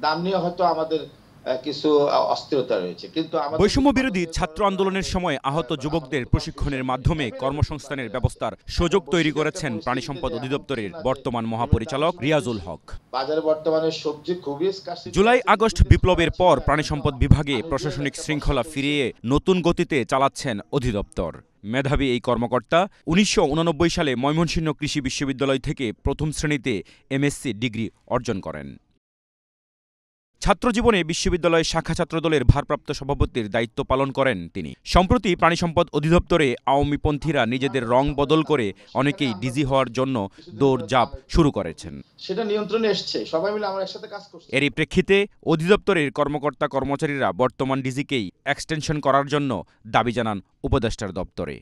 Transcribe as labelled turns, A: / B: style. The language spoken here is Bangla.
A: দাম নিয়ে হয়তো আমাদের কিছু অস্থিরতা রয়েছে, কিন্তু
B: বৈষম্য বিরোধী ছাত্র আন্দোলনের সময় আহত যুবকদের প্রশিক্ষণের মাধ্যমে কর্মসংস্থানের ব্যবস্থার সুযোগ তৈরি করেছেন প্রাণী সম্পদ অধিদপ্তরের বর্তমান মহাপরিচালক রিয়াজুল হক।
A: বাজারে বর্তমানে সবজি খুবই স্কার্সিটি।
B: জুলাই আগস্ট বিপ্লবের পর প্রাণী সম্পদ বিভাগে প্রশাসনিক শৃঙ্খলা ফিরিয়ে নতুন গতিতে চালাচ্ছেন অধিদপ্তর। মেধাবী এই কর্মকর্তা ১৯৮৯ সালে ময়মনসিংহ কৃষি বিশ্ববিদ্যালয় থেকে প্রথম শ্রেণীতে এমএসসি ডিগ্রি অর্জন করেন। ছাত্রজীবনে বিশ্ববিদ্যালয় শাখা ছাত্রদলের ভারপ্রাপ্ত সভাপতির দায়িত্ব পালন করেন তিনি। সম্প্রতি প্রাণীসম্পদ অধিদপ্তরে আওয়ামীপন্থীরা নিজেদের রং বদল করে অনেকেই ডিজি হওয়ার জন্য দৌড়ঝাঁপ শুরু করেছেন।
A: সেটা নিয়ন্ত্রণে এসছে, সবাই মিলে আমরা একসাথে কাজ করছি।
B: এরই প্রেক্ষিতে অধিদপ্তরের কর্মকর্তা কর্মচারীরা বর্তমান ডিজিকেই এক্সটেনশন করার জন্য দাবি জানান উপদেষ্টার দপ্তরে।